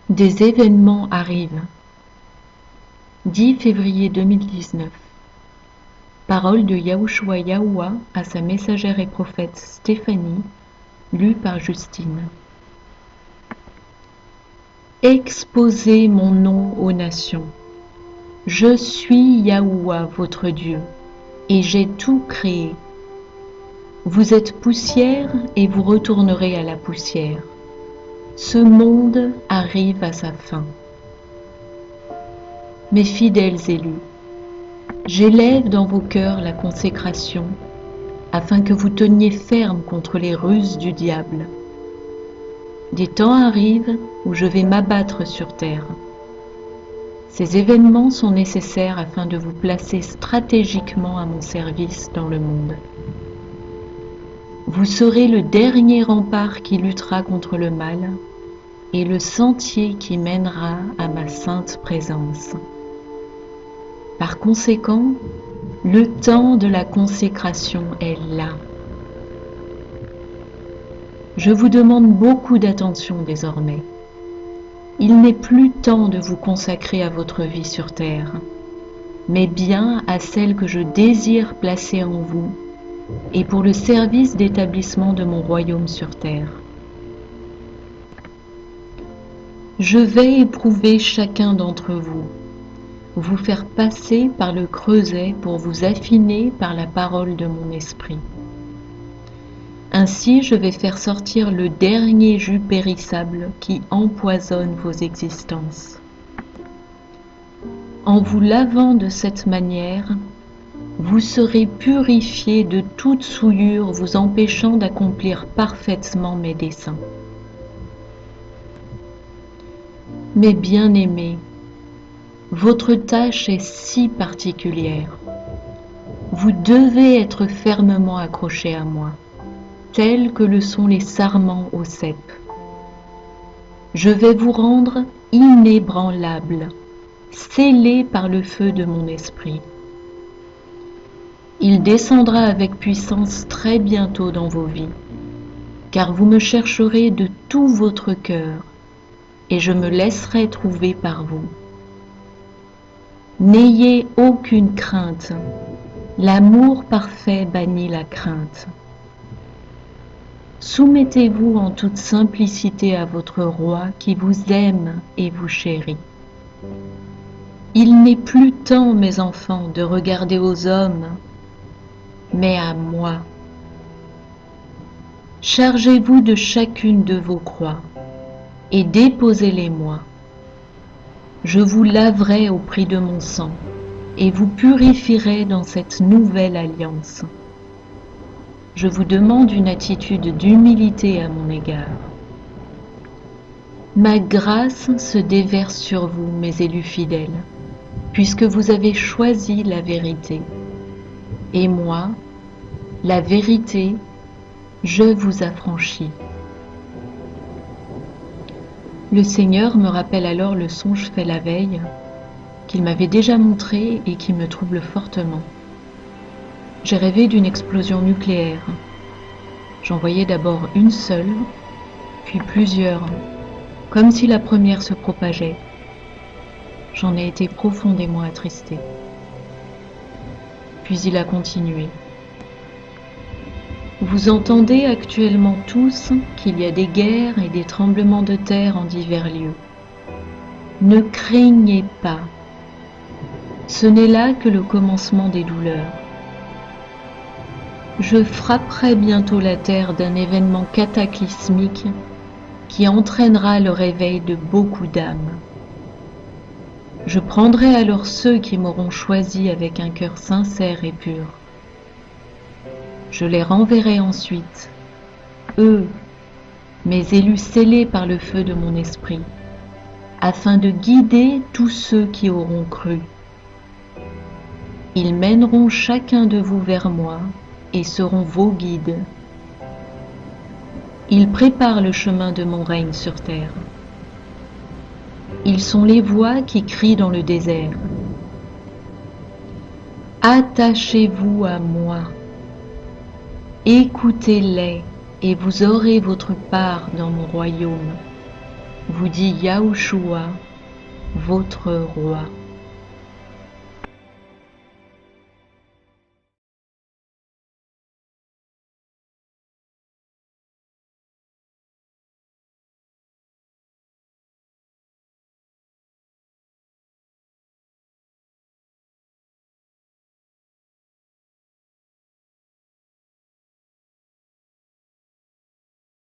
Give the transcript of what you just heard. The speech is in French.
Des événements arrivent. 10 février 2019. Parole de Yahushua Yahuwah à sa messagère et prophète Stéphanie, lue par Justine. Exposez mon nom aux nations. Je suis Yahuwah, votre Dieu, et j'ai tout créé. Vous êtes poussière et vous retournerez à la poussière. Ce monde arrive à sa fin. Mes fidèles élus, j'élève dans vos cœurs la consécration, afin que vous teniez ferme contre les ruses du diable. Des temps arrivent où je vais m'abattre sur terre. Ces événements sont nécessaires afin de vous placer stratégiquement à mon service dans le monde. Vous serez le dernier rempart qui luttera contre le mal et le sentier qui mènera à ma sainte présence. Par conséquent, le temps de la consécration est là. Je vous demande beaucoup d'attention désormais. Il n'est plus temps de vous consacrer à votre vie sur terre, mais bien à celle que je désire placer en vous et pour le service d'établissement de mon royaume sur terre. Je vais éprouver chacun d'entre vous, vous faire passer par le creuset pour vous affiner par la parole de mon esprit. Ainsi, je vais faire sortir le dernier jus périssable qui empoisonne vos existences. En vous lavant de cette manière, vous serez purifiés de toute souillure vous empêchant d'accomplir parfaitement mes desseins. Mes bien-aimés, votre tâche est si particulière. Vous devez être fermement accrochés à moi, tels que le sont les sarments au cep. Je vais vous rendre inébranlables, scellés par le feu de mon esprit. Il descendra avec puissance très bientôt dans vos vies, car vous me chercherez de tout votre cœur, et je me laisserai trouver par vous. N'ayez aucune crainte, l'amour parfait bannit la crainte. Soumettez-vous en toute simplicité à votre roi qui vous aime et vous chérit. Il n'est plus temps, mes enfants, de regarder aux hommes, mais à moi. Chargez-vous de chacune de vos croix et déposez-les-moi. Je vous laverai au prix de mon sang et vous purifierai dans cette nouvelle alliance. Je vous demande une attitude d'humilité à mon égard. Ma grâce se déverse sur vous, mes élus fidèles, puisque vous avez choisi la vérité. Et moi, la vérité, je vous affranchis. Le Seigneur me rappelle alors le songe fait la veille, qu'il m'avait déjà montré et qui me trouble fortement. J'ai rêvé d'une explosion nucléaire. J'en voyais d'abord une seule, puis plusieurs, comme si la première se propageait. J'en ai été profondément attristé. Puis il a continué. Vous entendez actuellement tous qu'il y a des guerres et des tremblements de terre en divers lieux. Ne craignez pas. Ce n'est là que le commencement des douleurs. Je frapperai bientôt la terre d'un événement cataclysmique qui entraînera le réveil de beaucoup d'âmes. Je prendrai alors ceux qui m'auront choisi avec un cœur sincère et pur. Je les renverrai ensuite, eux, mes élus scellés par le feu de mon esprit, afin de guider tous ceux qui auront cru. Ils mèneront chacun de vous vers moi et seront vos guides. Ils préparent le chemin de mon règne sur terre. Ils sont les voix qui crient dans le désert. Attachez-vous à moi. Écoutez-les et vous aurez votre part dans mon royaume. vous dit Yahushua, votre roi.